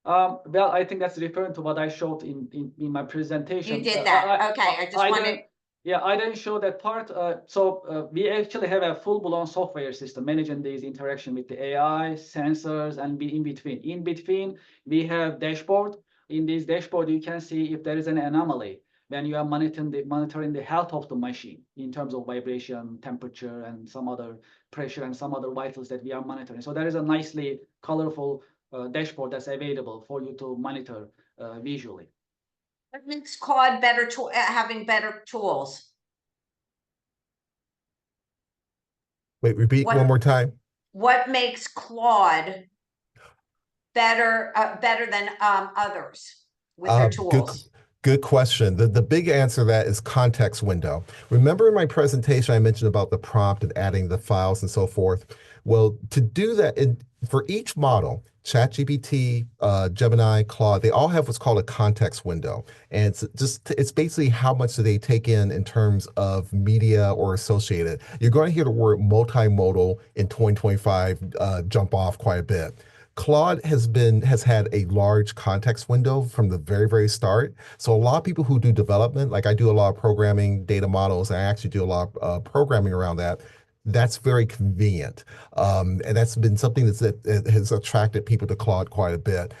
Well, I think that's referring to what I showed in my presentation. You did that. Okay, I just wanted. Yeah, I didn't show that part. We actually have a full-blown software system managing these interaction with the AI, sensors, and in between. In between, we have dashboard. In this dashboard, you can see if there is an anomaly when you are monitoring the health of the machine in terms of vibration, temperature, and some other pressure and some other vitals that we are monitoring. So there is a nicely colorful dashboard that's available for you to monitor visually. What makes Claude better to having better tools? Wait, repeat one more time. What makes Claude better than others with their tools? Good question. The big answer to that is context window. Remember in my presentation, I mentioned about the prompt and adding the files and so forth. Well, to do that, for each model, ChatGPT, Gemini, Claude, they all have what's called a context window. And it's basically how much do they take in terms of media or associated. You're going to hear the word multimodal in 2025 jump off quite a bit. Claude has had a large context window from the very, very start. So a lot of people who do development, like I do a lot of programming, data models, and I actually do a lot of programming around that. That's very convenient. And that's been something that has attracted people to Claude quite a bit.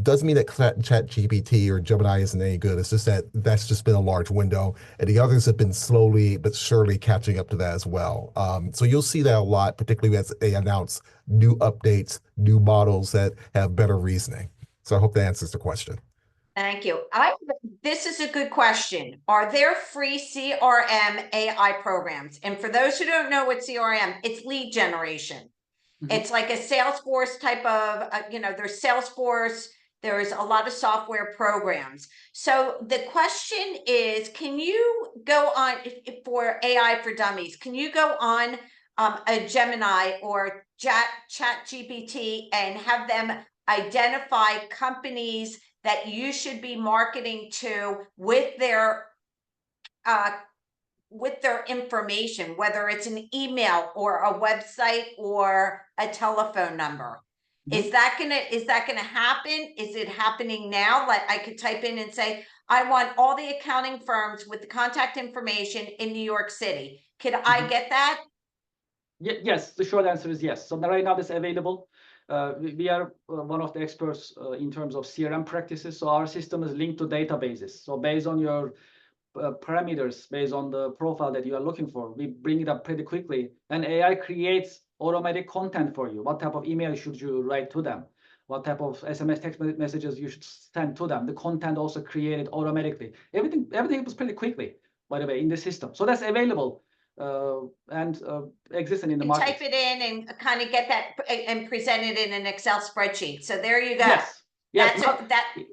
Doesn't mean that ChatGPT or Gemini isn't any good. It's just that's just been a large window. And the others have been slowly but surely catching up to that as well. So you'll see that a lot, particularly as they announce new updates, new models that have better reasoning. So I hope that answers the question. Thank you. This is a good question. Are there free CRM AI programs? And for those who don't know what CRM, it's lead generation. Mm-hmm. It's like a Salesforce type of, there's Salesforce, there's a lot of software programs. So the question is, can you go on, for AI for Dummies, can you go on a Gemini or ChatGPT and have them identify companies that you should be marketing to with their information, whether it's an email or a website or a telephone number? Mm-hmm. Is that gonna happen? Is it happening now? Like I could type in and say, I want all the accounting firms with the contact information in New York City. Could mm-hmm. I get that? Yes, the short answer is yes. So right now it's available. We are one of the experts in terms of CRM practices. So our system is linked to databases. So based on your parameters, based on the profile that you are looking for, we bring it up pretty quickly. And AI creates automatic content for you. What type of email should you write to them? What type of SMS text messages you should send to them? The content also created automatically. Everything was pretty quickly, by the way, in the system. So that's available. Existing in the market. Type it in and kind of get that and present it in an Excel spreadsheet. So there you go. Yes. Yes.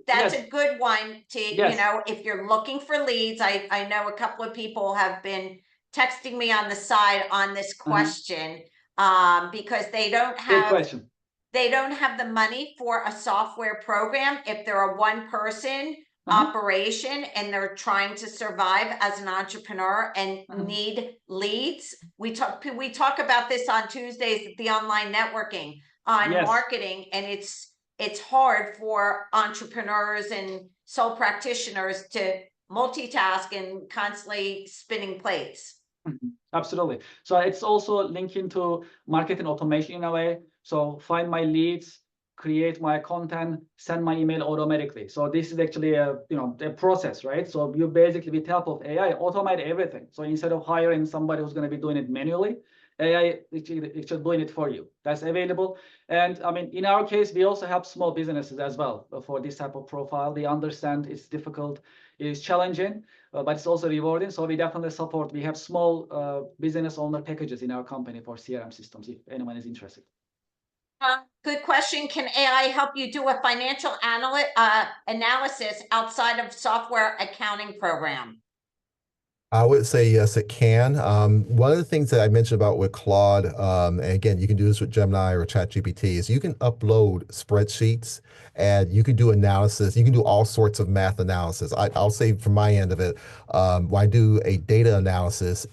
That's a good one to, yes. If you're looking for leads. I know a couple of people have been texting me on the side on this question because they don't have the money for a software program if they're a one-person operation and they're trying to survive as an entrepreneur and need leads. We talk about this on Tuesdays at the online networking on marketing, and it's hard for entrepreneurs and sole practitioners to multitask and constantly spinning plates. Absolutely. So it's also linking to marketing automation in a way. So find my leads, create my content, send my email automatically. So this is actually a a process, right? So you basically with help of AI automate everything. So instead of hiring somebody who's going to be doing it manually, AI actually doing it for you. That's available. And I mean, in our case, we also help small businesses as well for this type of profile. They understand it's difficult, it's challenging, but it's also rewarding. So we definitely support. We have small business owner packages in our company for CRM systems if anyone is interested. Good question. Can AI help you do a financial analysis outside of software accounting program? I would say yes, it can. One of the things that I mentioned about with Claude, and again, you can do this with Gemini or ChatGPT, is you can upload spreadsheets and you can do analysis. You can do all sorts of math analysis. I'll say from my end of it, when I do a data analysis,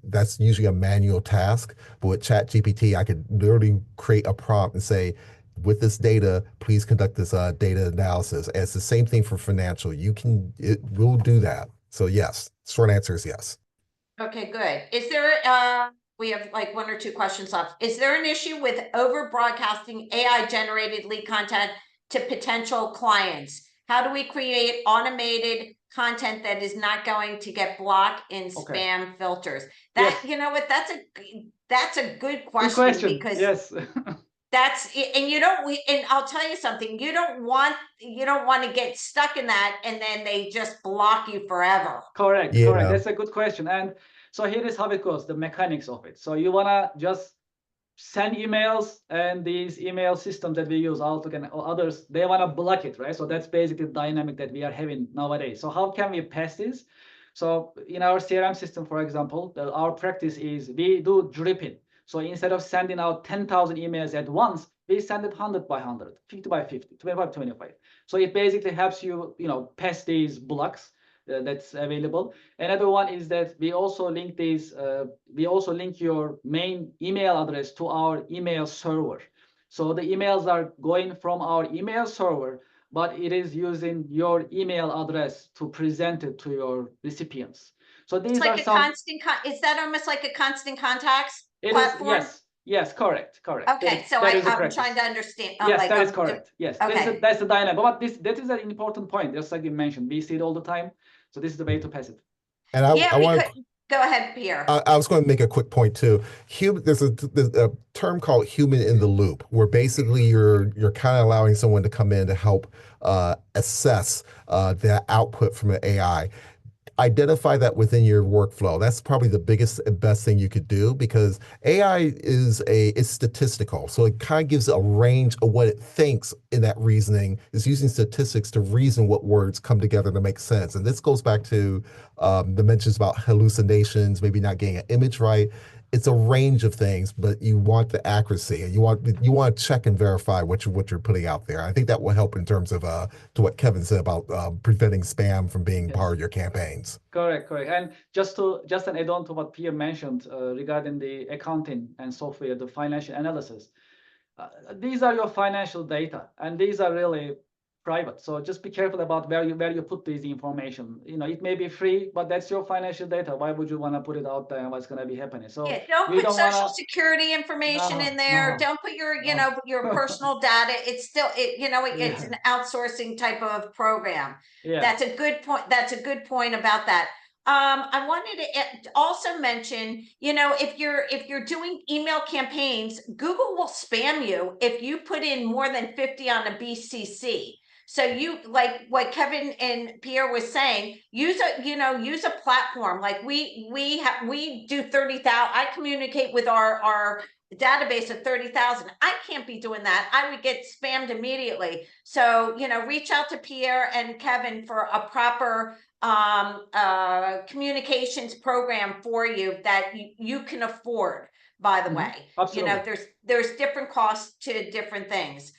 that's usually a manual task. But with ChatGPT, I could literally create a prompt and say, with this data, please conduct this data analysis. And it's the same thing for financial. It will do that. So yes, short answer is yes. Okay, good. Is there, we have like 1 or 2 questions left. Is there an issue with over broadcasting AI generated lead content to potential clients? How do we create automated content that is not going to get blocked in spam filters? That, Yes. you know what, that's a good Good question question. because Yes. that's it. And and I'll tell you something, you don't want to get stuck in that and then they just block you forever. Correct. Yeah. Correct. That's a good question. And so here is how it goes, the mechanics of it. So you want to just send emails, and these email systems that we use, Outlook and others, they want to block it, right? So that's basically the dynamic that we are having nowadays. So how can we pass this? So in our CRM system, for example, our practice is we do dripping. So instead of sending out 10,000 emails at once, we send it 100 by 100, 50 by 50, 25 by 25. So it basically helps you, pass these blocks that's available. Another one is that we also link your main email address to our email server. So the emails are going from our email server, but it is using your email address to present it to your recipients. So It's these like are a some. is that almost like a constant contacts It is, platform? yes, correct. Okay, so that is the I'm practice. trying to understand. Yes, that is correct. Yes, Okay. that's the dynamic. But that is an important point, just like you mentioned. We see it all the time. So this is the way to pass it. And Yeah, I want to. go ahead, Pierre. I was going to make a quick point too. There's a term called human in the loop, where basically you're kind of allowing someone to come in to help assess the output from an AI. Identify that within your workflow. That's probably the biggest and best thing you could do, because AI is statistical. So it kind of gives a range of what it thinks in that reasoning. Is using statistics to reason what words come together to make sense. And this goes back to the mentions about hallucinations, maybe not getting an image right. It's a range of things, but you want the accuracy, and you want to check and verify what you're putting out there. I think that will help in terms of to what Kevin said about preventing spam from being part of your campaigns. Correct. And just an add on to what Pierre mentioned regarding the accounting and software, the financial analysis. These are your financial data, and these are really private. So just be careful about where you put this information. It may be free, but that's your financial data. Why would you want to put it out there and what's going to be happening? So yeah, don't put social security information in there. Don't put your your personal data. It's still it's an outsourcing type of program. Yeah. That's a good point. That's a good point about that. I wanted to also mention, if you're doing email campaigns, Google will spam you if you put in more than 50 on a BCC. So you, like what Kevin and Pierre was saying, use a platform. Like we do 30,000. I communicate with our database of 30,000. I can't be doing that. I would get spammed immediately. So, reach out to Pierre and Kevin for a proper communications program for you that you can afford, by the way. Absolutely. There's different costs to different things.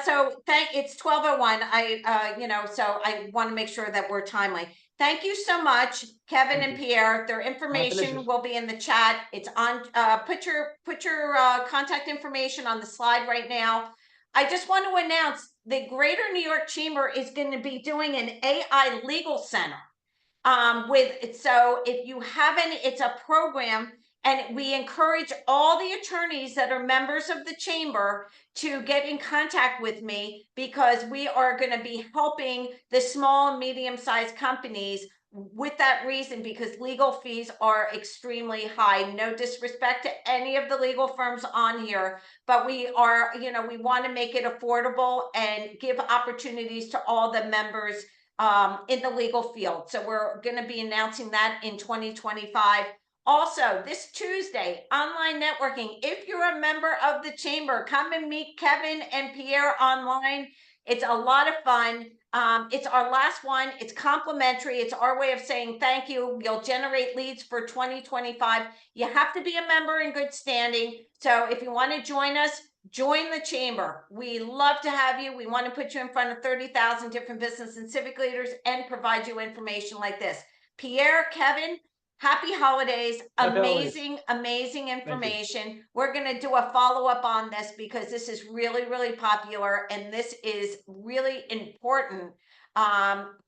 So it's 12:01. So I want to make sure that we're timely. Thank you so much, Kevin and Pierre. Their information will be in the chat. It's on. Put your contact information on the slide right now. I just want to announce the Greater New York Chamber is going to be doing an AI legal center. So if you have any, it's a program, and we encourage all the attorneys that are members of the chamber to get in contact with me, because we are going to be helping the small and medium-sized companies with that reason, because legal fees are extremely high. No disrespect to any of the legal firms on here, but we are, we want to make it affordable and give opportunities to all the members in the legal field. So we're going to be announcing that in 2025. Also, this Tuesday, online networking. If you're a member of the chamber, come and meet Kevin and Pierre online. It's a lot of fun. It's our last one. It's complimentary. It's our way of saying thank you. You'll generate leads for 2025. You have to be a member in good standing. So if you want to join us, join the chamber. We love to have you. We want to put you in front of 30,000 different business and civic leaders and provide you information like this. Pierre, Kevin, happy holidays. Happy Amazing, amazing information. We're going to do a follow-up on this because this is really, really popular, and this is really important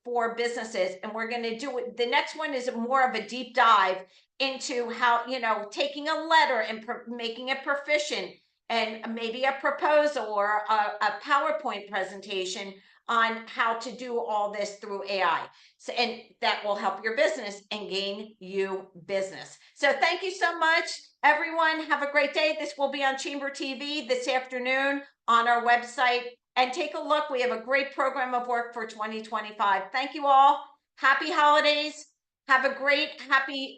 for businesses. And we're going to do it. The next one is more of a deep dive into how, taking a letter and making it proficient, and maybe a proposal or a PowerPoint presentation on how to do all this through AI. So, and that will help your business and gain you business. So thank you so much, everyone. Have a great day. This will be on Chamber TV this afternoon on our website. And take a look. We have a great program of work for 2025. Thank you all. Happy holidays. Have a great, happy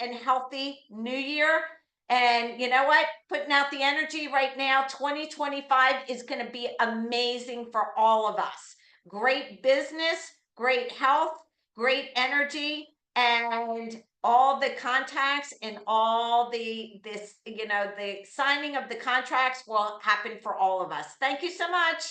and healthy new year. And you know what? Putting out the energy right now, 2025 is going to be amazing for all of us. Great business, great health, great energy, and all the contacts and all the signing of the contracts will happen for all of us. Thank you so much.